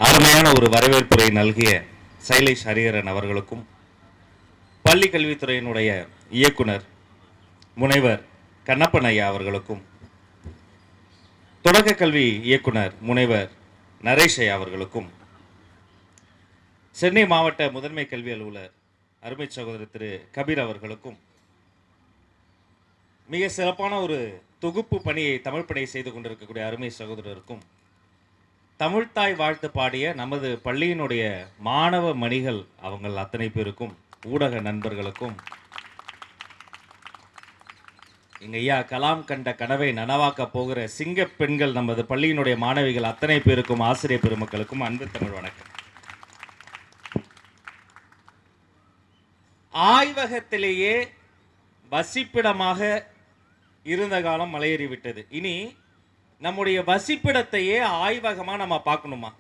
அருமையான ஒரு வரவேற்புரை நல்கிய சைலேஷ் ஹரிஹரன் அவர்களுக்கும், பள்ளி கல்வித்துறையினுடைய இயக்குனர் முனைவர் கண்ணப்பன் ஐயா அவர்களுக்கும், தொடக்க கல்வி இயக்குனர் முனைவர் நரேஷ் ஐயா அவர்களுக்கும், சென்னை மாவட்ட முதன்மை கல்வி அலுவலர் அருமை சகோதரர் திரு கபீர் அவர்களுக்கும், மிக சிறப்பான ஒரு தொகுப்பு பணியை தமிழ் பணியை செய்து கொண்டிருக்கக்கூடிய அருமை சகோதரருக்கும், தமிழ்தாய் வாழ்த்து பாடிய நமது பள்ளியினுடைய மாணவ மணிகள் அவங்கள் அத்தனை பேருக்கும், ஊடக நண்பர்களுக்கும், எங்க ஐயா கலாம் கண்ட கனவை நனவாக்க போகிற சிங்க பெண்கள் நமது பள்ளியினுடைய மாணவிகள் அத்தனை பேருக்கும், ஆசிரியர் பெருமக்களுக்கும் அன்பு தமிழ் வணக்கம். ஆய்வகத்திலேயே வசிப்பிடமாக இருந்த காலம் மலையேறிவிட்டது. இனி நம்முடைய வசிப்பிடத்தையே ஆய்வகமா நம்ம பார்க்கணுமா?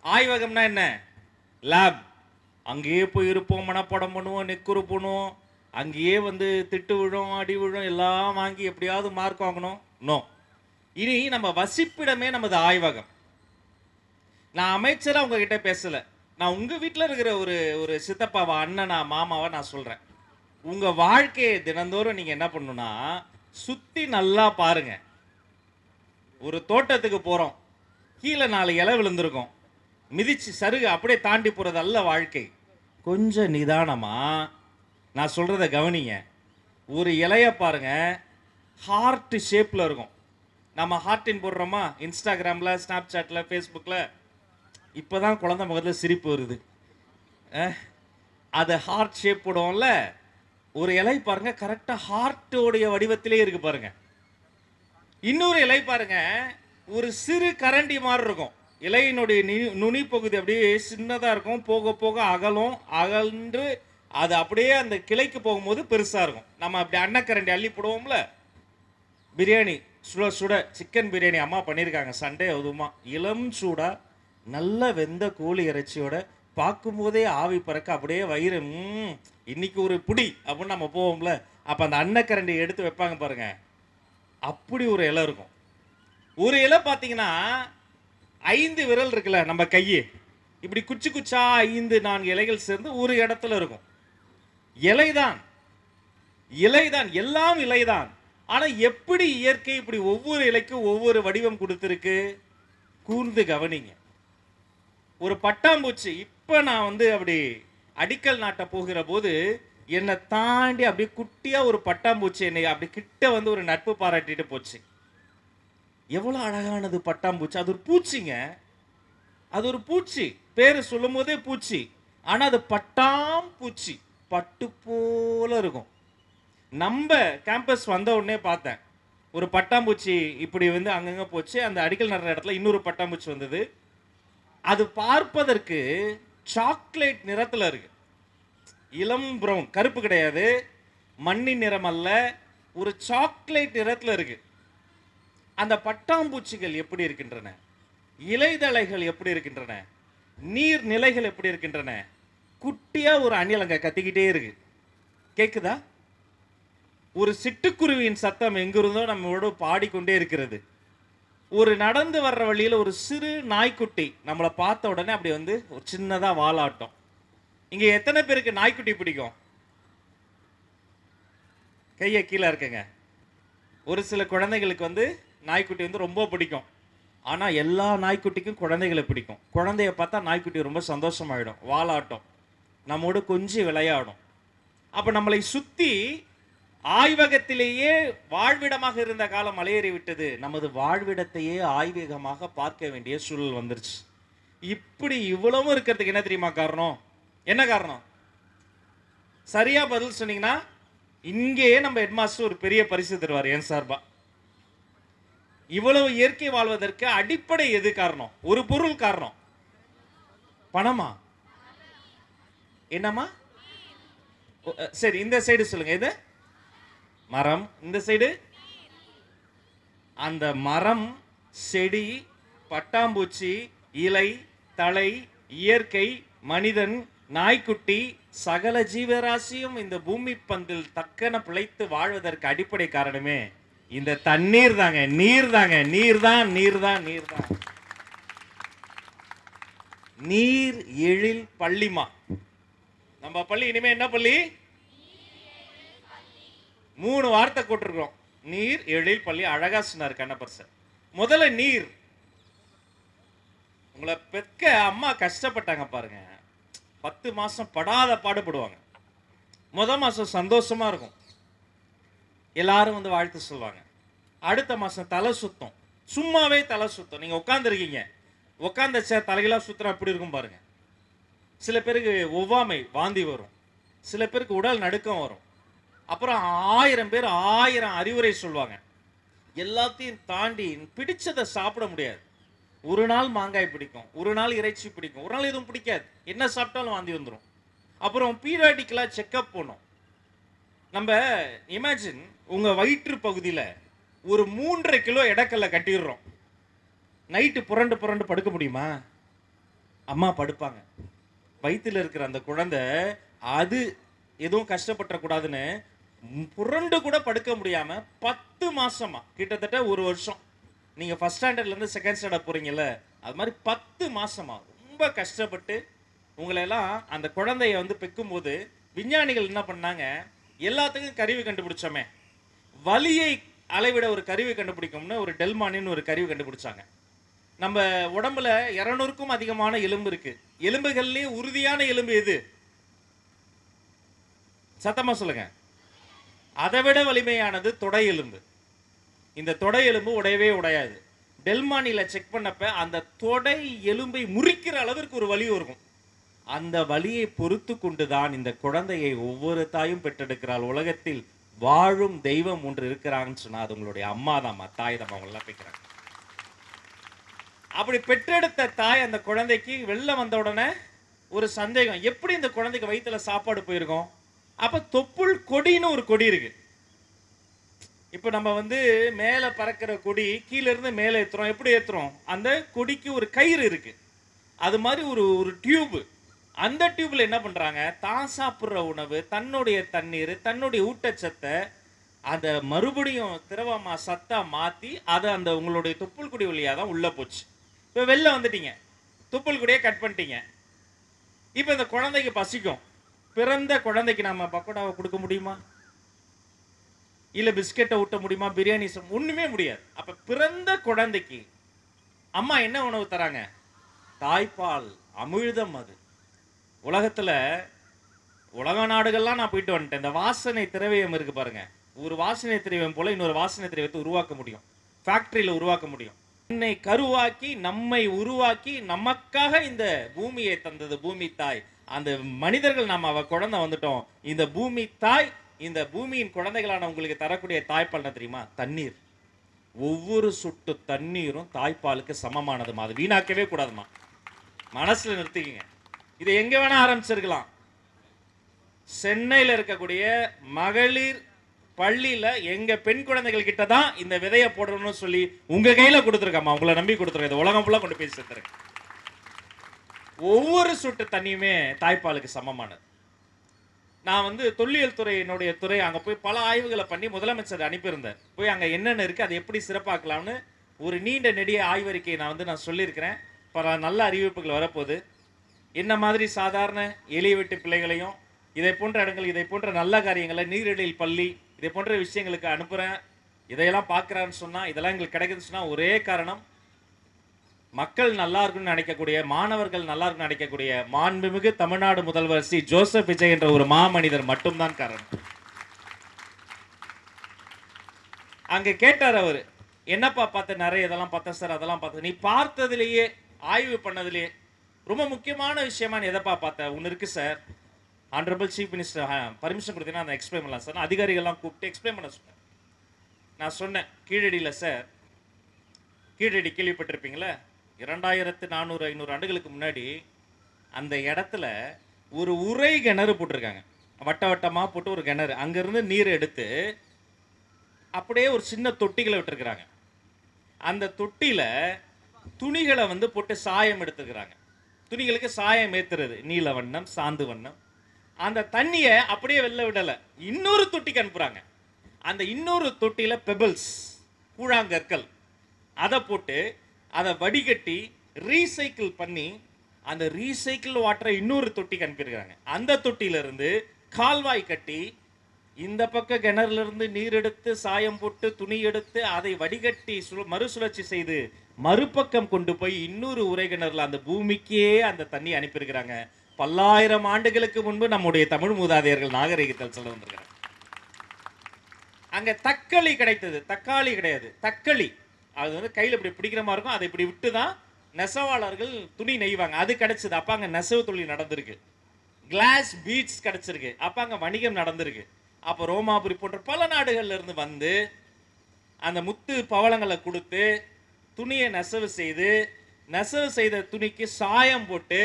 ஆய்வகம்னா என்ன? லேப். அங்கேயே போய் இருப்போம், மனப்பாடம் பண்ணுவோம், நெக்குறு பண்ணுவோம், அங்கேயே வந்து திட்டு விழும், அடி விழும், எல்லாம் வாங்கி எப்படியாவது மார்க் வாங்கணும். நோ, இனி நம்ம வசிப்பிடமே நமது ஆய்வகம். நான் அமைச்சரா உங்ககிட்ட பேசல, நான் உங்க வீட்டில் இருக்கிற ஒரு சித்தப்பாவா, அண்ணனா, மாமாவா நான் சொல்றேன். உங்க வாழ்க்கையை தினந்தோறும் நீங்க என்ன பண்ணணும்னா சுத்தி நல்லா பாருங்க. ஒரு தோட்டத்துக்கு போறோம், கீழே 4 இலை விழுந்திருக்கும், மிதிச்சு சருகு அப்படியே தாண்டி போறது அல்ல வாழ்க்கை. கொஞ்சம் நிதானமா நான் சொல்றத கவனிங்க. ஒரு இலைய பாருங்க, ஹார்ட் ஷேப்ல இருக்கும். நம்ம ஹார்ட்டின் போடுறோமா இன்ஸ்டாகிராம்ல, ஸ்னாப்சாட்ல, ஃபேஸ்புக்ல. இப்போதான் குழந்தை முகத்தில் சிரிப்பு வருது. அதை ஹார்ட் ஷேப் போடுவோம்ல, ஒரு இலை பாருங்க கரெக்டாக ஹார்ட்டோடைய வடிவத்திலே இருக்கு பாருங்க. இன்னொரு இலை பாருங்க, ஒரு சிறு கரண்டி மாதிரி இருக்கும். இலையினுடைய நுனி பகுதி அப்படியே சின்னதாக இருக்கும், போக போக அகலும், அகன்று அது அப்படியே அந்த கிளைக்கு போகும்போது பெருசாக இருக்கும். நம்ம அப்படி அன்னக்கரண்டி அள்ளி போடுவோம்ல. பிரியாணி சுட சுட சிக்கன் பிரியாணி அம்மா பண்ணியிருக்காங்க சண்டே, அதுவுமா இளம் சூடா நல்ல வெந்த கோழி இறைச்சியோட பார்க்கும்போதே ஆவி பறக்க அப்படியே வயிறு இன்னைக்கு ஒரு புடி அப்படின்னு நம்ம போவோம்ல. அப்போ அந்த அன்னக்கரண்டி எடுத்து வைப்பாங்க பாருங்க, அப்படி ஒரு இலை இருக்கும். ஒரு இலை பார்த்தீங்கன்னா 5 விரல் இருக்குல்ல நம்ம கையை, இப்படி குச்சி குச்சா 5-4 இலைகள் சேர்ந்து ஒரு இடத்துல இருக்கும். இலைதான், இலைதான், எல்லாம் இலைதான். ஆனா எப்படி இயற்கை இப்படி ஒவ்வொரு இலைக்கும் ஒவ்வொரு வடிவம் கொடுத்துருக்கு, கூர்ந்து கவனிங்க. ஒரு பட்டாம்பூச்சி, இப்ப நான் வந்து அப்படி அடிக்கல் நாட்ட போகிற போது என்னை தாண்டி அப்படியே குட்டியா ஒரு பட்டாம்பூச்சி என்னை அப்படி கிட்ட வந்து ஒரு நட்பு பாராட்டிட்டு போச்சு. எவ்வளவு அழகானது பட்டாம்பூச்சி. அது ஒரு பூச்சிங்க, அது ஒரு பூச்சி. பேரு சொல்லும் போதே பூச்சி, ஆனா அது பட்டாம்பூச்சி, பட்டு போல இருக்கும். நம்ம கேம்பஸ் வந்த உடனே பார்த்தேன் ஒரு பட்டாம்பூச்சி இப்படி வந்து அங்கங்க போச்சு. அந்த அடிக்கல் நடுற இடத்துல இன்னொரு பட்டாம்பூச்சி வந்தது. அது பார்ப்பதற்கு சாக்லேட் நிறத்தில் இருக்கு, இளம் பிரவுன், கருப்பு கிடையாது, மண்ணின் நிறம் அல்ல, ஒரு சாக்லேட் நிறத்தில் இருக்கு. அந்த பட்டாம்பூச்சிகள் எப்படி இருக்கின்றன, இலைதழைகள் எப்படி இருக்கின்றன, நீர் நிலைகள் எப்படி இருக்கின்றன. குட்டியா ஒரு அணில் அங்க கத்திக்கிட்டே இருக்கு, கேக்குதா? ஒரு சிட்டுக்குருவியின் சத்தம் எங்கிருந்தோ நம்மளோட பாடிக்கொண்டே இருக்கிறது. ஒரு நடந்து வர்ற வழியில் ஒரு சிறு நாய்க்குட்டி நம்மளை பார்த்த உடனே அப்படி வந்து ஒரு சின்னதா வாலாட்டம். இங்க எத்தனை பேருக்கு நாய்க்குட்டி பிடிக்கும்? கையை கீழே இருக்குங்க. ஒரு சில குழந்தைகளுக்கு வந்து நாய்க்குட்டி வந்து ரொம்ப பிடிக்கும். ஆனா எல்லா நாய்க்குட்டிக்கும் குழந்தைகளை பிடிக்கும். குழந்தைய பார்த்தா நாய்க்குட்டி ரொம்ப சந்தோஷமாயிடும், வாலாட்டம், நம்மோடு கொஞ்சம் விளையாடும். அப்ப நம்மளை சுத்தி ஆய்வகத்திலேயே வாழ்விடமாக இருந்த காலம் மலையேறி விட்டது. நமது வாழ்விடத்தையே ஆய்வகமாக பார்க்க வேண்டிய சூழல் வந்துருச்சு. இப்படி இவ்வளவும் இருக்கிறதுக்கு என்ன தெரியுமா காரணம்? என்ன காரணம்? சரியா பதில் சொன்னீங்கன்னா இங்கேயே நம்ம ஹெட்மாஸ்டர் ஒரு பெரிய பரிசு தருவார் என் சார்பா. இவ்வளவு இயற்கை வாழ்வதற்கு அடிப்படை எது காரணம்? ஒரு பொருள் காரணம். பணமா? என்னமா? சரி, இந்த சைடு சொல்லுங்க. இது மரம், இந்த சைடு அந்த மரம், செடி, பட்டாம்பூச்சி, இலை, தலை, இயற்கை, மனிதன், நாய்க்குட்டி, சகல ஜீவராசியும் இந்த பூமி பந்தில் தக்கன பிழைத்து வாழ்வதற்கு அடிப்படை காரணமே இந்த தண்ணீர் தாங்க. நீர் தாங்க, நீர் தான், நீர் தான், நீர் தான். நீர் எழில் பள்ளிமா. நம்ம பள்ளி இனிமே என்ன பள்ளி? 3 வார்த்தை போட்டிருக்கிறோம். நீர் எழில் பள்ளி. அழகா சொன்னார் கண்ணப்பர் சார். முதல்ல நீர். உங்களை பெக்க அம்மா கஷ்டப்பட்டாங்க பாருங்க. 10 மாசம் படாத பாடுபடுவாங்க. மாசம் சந்தோஷமா இருக்கும், எல்லாரும் வந்து வாழ்த்து சொல்லுவாங்க. அடுத்த மாசம் தலை சுத்தம், சும்மாவே தலை சுத்தம். நீங்க உட்காந்துருக்கீங்க, உட்காந்த சேர் தலைகளா சுத்தம் அப்படி இருக்கும் பாருங்க. சில பேருக்கு ஒவ்வாமை வாந்தி வரும், சில பேருக்கு உடல் நடுக்கம் வரும். அப்புறம் 1000 பேர் 1000 அறிவுரை சொல்லுவாங்க. எல்லாத்தையும் தாண்டி பிடிச்சதை சாப்பிட முடியாது. ஒரு நாள் மாங்காய் பிடிக்கும், ஒரு நாள் இறைச்சி பிடிக்கும், ஒரு நாள் எதுவும் பிடிக்காது. என்ன சாப்பிட்டாலும் வாந்தி வந்துடும். அப்புறம் பீரியாடிக்கலாக செக்கப் போனோம். நம்ம இமேஜின், உங்க வயிற்று பகுதியில் ஒரு 3.5 கிலோ எடக்கல்ல கட்டிடுறோம். நைட்டு புரண்டு புரண்டு படுக்க முடியுமா? அம்மா படுப்பாங்க. வயிற்றுல இருக்கிற அந்த குழந்தை அது எதுவும் கஷ்டப்படக்கூடாதுன்னு புரண்டு கூட படுக்க முடியாம 10 மாசமா, கிட்டத்தட்ட 1 வருஷம். நீங்க ஃபர்ஸ்ட் ஸ்டாண்டர்ட்ல இருந்து செகண்ட் ஸ்டாண்டர்ட் போறீங்கல்ல, அது மாதிரி 10 மாசமா ரொம்ப கஷ்டப்பட்டு உங்களை எல்லாம் அந்த குழந்தைய வந்து பெக்கும் போது விஞ்ஞானிகள் என்ன பண்ணாங்க? எல்லாத்துக்கும் கருவி கண்டுபிடிச்சோமே, வலியை அளவிட ஒரு கருவி கண்டுபிடிக்கும்னு ஒரு டெல்மானின்னு ஒரு கருவி கண்டுபிடிச்சாங்க. நம்ம உடம்புல 200க்கும் அதிகமான எலும்பு இருக்கு. எலும்புகள்லயே உறுதியான எலும்பு எது? சத்தமா சொல்லுங்க. அதை விட வலிமையானது தொடை எலும்பு. இந்த தொடை எலும்பு உடையவே உடையாது. டெல்மானில செக் பண்ணப்ப அந்த தொடை எலும்பை முறிக்கிற அளவிற்கு ஒரு வலி இருக்கும். அந்த வலியை பொறுத்து கொண்டுதான் இந்த குழந்தையை ஒவ்வொரு தாயும் பெற்றெடுக்கிறாள். உலகத்தில் வாழும் தெய்வம் ஒன்று இருக்கிறாங்கன்னு சொன்னா அது உங்களுடைய அம்மா தான், தாய் தான். அவங்க எல்லாம் பெற்றாங்க. அப்படி பெற்றெடுத்த தாய் அந்த குழந்தைக்கு வெளில வந்த உடனே ஒரு சந்தேகம், எப்படி இந்த குழந்தைக்கு வயிற்றுல சாப்பாடு போயிருக்கும்? அப்ப தொப்புள் கொடின்னு ஒரு கொடி இருக்கு. இப்ப நம்ம வந்து மேல பறக்கிற கொடி கீழே இருந்து மேலே ஏத்துறோம். எப்படி ஏத்துறோம்? அந்த கொடிக்கு ஒரு கயிறு இருக்கு. அது மாதிரி ஒரு டியூப். அந்த டியூப்ல என்ன பண்றாங்க? தான் சாப்பிட்ற உணவு, தன்னுடைய தண்ணீர், தன்னுடைய ஊட்டச்சத்தை அதை மறுபடியும் திரவமா சத்தா மாத்தி அதை அந்த உங்களுடைய தொப்புள் கொடி வழியா தான் உள்ள போச்சு. இப்போ வெளில வந்துட்டீங்க, தொப்புள் கொடியை கட் பண்ணிட்டீங்க. இப்போ இந்த குழந்தைக்கு பசிக்கும். பிறந்த குழந்தைக்கு நம்ம பக்கோடாவை கொடுக்க முடியுமா? இல்ல பிஸ்கெட்டை ஊட்ட முடியுமா? பிரியாணி ஒண்ணுமே முடியாது. அப்ப பிறந்த குழந்தைக்கு அம்மா என்ன உணவு தராங்க? தாய்ப்பால், அமிழ்தம். அது உலகத்துல உலக நாடுகள்லாம் நான் போயிட்டு வந்துட்டேன். இந்த வாசனை திரவியம் இருக்கு பாருங்க, ஒரு வாசனை திரவியம் போல இன்னொரு வாசனை திரவியத்தை உருவாக்க முடியும், ஃபேக்டரியில உருவாக்க முடியும். என்னை கருவாக்கி நம்மை உருவாக்கி நமக்காக இந்த பூமியை தந்தது பூமி தாய். அந்த மனிதர்கள் நாம் அவ குழந்தை வந்துட்டோம். இந்த பூமி தாய் இந்த பூமியின் குழந்தைகளான உங்களுக்கு தரக்கூடிய தாய்ப்பால் என்ன தெரியுமா? தண்ணீர். ஒவ்வொரு சொட்டு தண்ணீரும் தாய்ப்பாலுக்கு சமமானதுமா. அது வீணாக்கவே கூடாதுமா. மனசுல நிறுத்திக்கங்க. இதை எங்க வேணா ஆரம்பிச்சிருக்கலாம். சென்னையில் இருக்கக்கூடிய மகளிர் பள்ளியில எங்க பெண் குழந்தைகள் கிட்ட தான் இந்த விதையை போடணும்னு சொல்லி உங்க கையில கொடுத்துருக்கம்மா. உங்களை நம்பி கொடுத்துருக்கேன். உலகம் ஃபுல்லா கொண்டு போய் சேர்த்துருக்கேன். ஒவ்வொரு சொட்டு தண்ணியுமே தாய்ப்பாலுக்கு சமமானது. நான் வந்து தொல்லியல் துறை, என்னுடைய துறை, அங்கே போய் பல ஆய்வுகளை பண்ணி முதலமைச்சர் அனுப்பியிருந்தேன். போய் அங்கே என்னென்ன இருக்குது, அதை எப்படி சிறப்பாக்கலாம்னு ஒரு நீண்ட நெடிய ஆய்வறிக்கையை நான் சொல்லியிருக்கிறேன். பல நல்ல அறிவிப்புகள் வரப்போகுது. என்ன மாதிரி சாதாரண எளிய வீட்டு பிள்ளைகளையும் இதை போன்ற இடங்கள், இதை போன்ற நல்ல காரியங்களை, நீரிழில் பள்ளி, இதை போன்ற விஷயங்களுக்கு அனுப்புகிறேன். இதையெல்லாம் பார்க்குறான்னு சொன்னால், இதெல்லாம் எங்களுக்கு கிடைக்குதுன்னு சொன்னால் ஒரே காரணம், மக்கள் நல்லா இருக்குன்னு நினைக்கக்கூடிய, மாணவர்கள் நல்லா இருக்குன்னு நினைக்கக்கூடிய மாண்புமிகு தமிழ்நாடு முதல்வர் சி ஜோசப் விஜய் என்ற ஒரு மாமனிதர் மட்டும்தான் காரணம். அங்க கேட்டார் அவரு, என்னப்பா பார்த்த? நிறைய இதெல்லாம் பார்த்தேன் சார், அதெல்லாம் பார்த்தேன். நீ பார்த்ததுலேயே, ஆய்வு பண்ணதுலேயே ரொம்ப முக்கியமான விஷயமா நீ எதைப்பா பார்த்த? ஒன்று இருக்கு sir, honourable chief minister permission கொடுத்தீங்கன்னா அதை எக்ஸ்பிளைன் பண்ணலாம் சார். அதிகாரிகள்லாம் கூப்பிட்டு எக்ஸ்பிளைன் பண்ண சொன்னேன். நான் சொன்னேன், கீழடியில் சார், கீழடி கேள்விப்பட்டிருப்பீங்களே, 2400-500 ஆண்டுகளுக்கு முன்னாடி அந்த இடத்துல ஒரு உரை கிணறு போட்டிருக்காங்க. வட்ட வட்டமாக போட்டு ஒரு கிணறு. அங்கேருந்து நீர் எடுத்து அப்படியே ஒரு சின்ன தொட்டிகளை விட்டுருக்குறாங்க. அந்த தொட்டியில் துணிகளை வந்து போட்டு சாயம் எடுத்துக்கிறாங்க. துணிகளுக்கு சாயம் ஏற்றுறது, நீல வண்ணம், சாந்து வண்ணம். அந்த தண்ணியை அப்படியே வெளில விடலை, இன்னொரு தொட்டிக்கு அனுப்புகிறாங்க. அந்த இன்னொரு தொட்டியில் பெபிள்ஸ், கூழாங்கற்கள், அதை போட்டு அதை வடிகட்டி ரீசைக்கிள் பண்ணி அந்த ரீசைக்கிள் வாட்டரை இன்னொரு தொட்டிக்கு அனுப்பியிருக்காங்க. அந்த தொட்டியிலிருந்து கால்வாய் கட்டி இந்த பக்க கிணறுல இருந்து நீர் எடுத்து சாயம் போட்டு துணி எடுத்து அதை வடிகட்டி மறுசுழற்சி செய்து மறுபக்கம் கொண்டு போய் இன்னொரு உரை கிணறுல அந்த பூமிக்கே அந்த தண்ணி அனுப்பியிருக்கிறாங்க. பல்லாயிரம் ஆண்டுகளுக்கு முன்பு நம்முடைய தமிழ் மூதாதையர்கள் நாகரிகத்தில் சொல்ல வந்திருக்கிறாங்க. அங்க தக்களி கிடைத்தது, தக்காளி கிடையாது, தக்களி. அது வந்து கையில் இப்படி பிடிக்கிற மாதிரி இருக்கும். அதை இப்படி விட்டு தான் நெசவாளர்கள் துணி நெய்வாங்க. அது கிடைச்சது. அப்ப அங்க நெசவு தொழில் நடந்திருக்கு. கிளாஸ் பீட்ஸ் கிடைச்சிருக்கு. அப்ப அங்க வணிகம் நடந்திருக்கு. அப்ப ரோமாபுரி போன்ற பல நாடுகள்ல இருந்து வந்து அந்த முத்து பவளங்களை கொடுத்து துணியை நெசவு செய்த துணிக்கு சாயம் போட்டு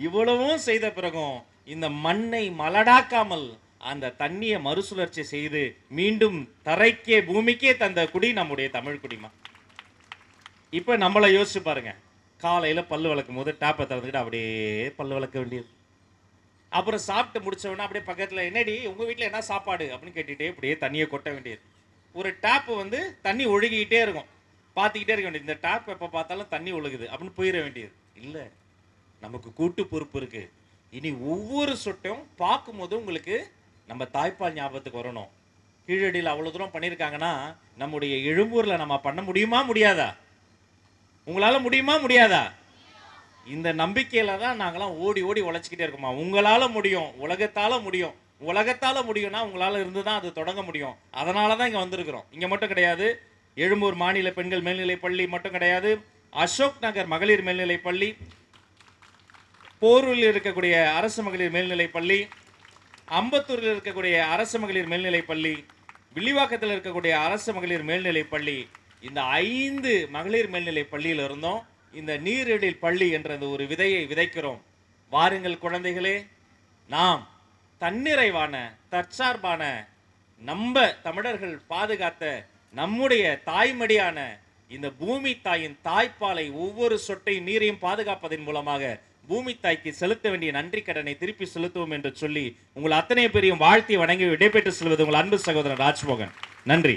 இவ்வளவும் செய்த பிறகும் இந்த மண்ணை மலடாக்காமல் அந்த தண்ணியை மறுசுழற்சி செய்து மீண்டும் தரைக்கே பூமிக்கே தந்த குடி நம்முடைய தமிழ் குடிமா. இப்ப நம்மளை யோசிச்சு பாருங்க. காலையில பல்லு விளக்கும் போது டேப்பை திறந்துக்கிட்டு அப்படியே பல்லு விளக்க வேண்டியது. அப்புறம் சாப்பிட்டு முடிச்சவொடனே அப்படியே பக்கத்துல என்னடி உங்க வீட்டுல என்ன சாப்பாடு அப்படின்னு கேட்டுட்டே அப்படியே தண்ணியை கொட்ட வேண்டியது. ஒரு டேப் வந்து தண்ணி ஒழுகிக்கிட்டே இருக்கும், பார்த்துக்கிட்டே இருக்க வேண்டியது. இந்த டேப் எப்போ பார்த்தாலும் தண்ணி ஒழுகுது அப்படின்னு போயிட வேண்டியது. இல்லை, நமக்கு கூட்டு பொறுப்பு இருக்கு. இனி ஒவ்வொரு சொட்டும் பார்க்கும்போது உங்களுக்கு நம்ம தாய்ப்பால் ஞாபகத்துக்கு வரணும். கீழடியில் அவ்வளோ தூரம் பண்ணியிருக்காங்கன்னா நம்முடைய எழும்பூரில் நம்ம பண்ண முடியுமா முடியாதா? உங்களால் முடியுமா முடியாதா? இந்த நம்பிக்கையில தான் நாங்களாம் ஓடி ஓடி உழைச்சிக்கிட்டே இருக்கோமா. உங்களால் முடியும், உலகத்தால் முடியும். உலகத்தால் முடியும்னா உங்களால் இருந்து தான் அது தொடங்க முடியும். அதனால தான் இங்கே வந்திருக்கிறோம். இங்கே மட்டும் கிடையாது, எழும்பூர் மாநில பெண்கள் மேல்நிலை பள்ளி மட்டும் கிடையாது, அசோக் நகர் மகளிர் மேல்நிலை பள்ளி, போரூரில் இருக்கக்கூடிய அரசு மகளிர் மேல்நிலை பள்ளி, அம்பத்தூரில் இருக்கக்கூடிய அரசு மகளிர் மேல்நிலை பள்ளி, வில்லிவாக்கத்தில் இருக்கக்கூடிய அரசு மகளிர் மேல்நிலை பள்ளி, இந்த 5 மகளிர் மேல்நிலை பள்ளியில் இருந்தோம் இந்த நீரிழில் பள்ளி என்ற ஒரு விதையை விதைக்கிறோம். வாருங்கள் குழந்தைகளே, நாம் தன்னிறைவான தற்சார்பான நம்ம தமிழர்கள் பாதுகாத்த நம்முடைய தாய்மடியான இந்த பூமி தாயின் தாய்ப்பாலை ஒவ்வொரு சொட்டை நீரையும் பாதுகாப்பதன் மூலமாக பூமி தாய்க்கு செலுத்த வேண்டிய நன்றி கடனை திருப்பி செலுத்துவோம் என்று சொல்லி உங்கள் அத்தனை பேரையும் வாழ்த்தி வணங்கி விடைபெற்று செல்வது உங்கள் அன்பு சகோதரன் ராஜ்மோகன். நன்றி.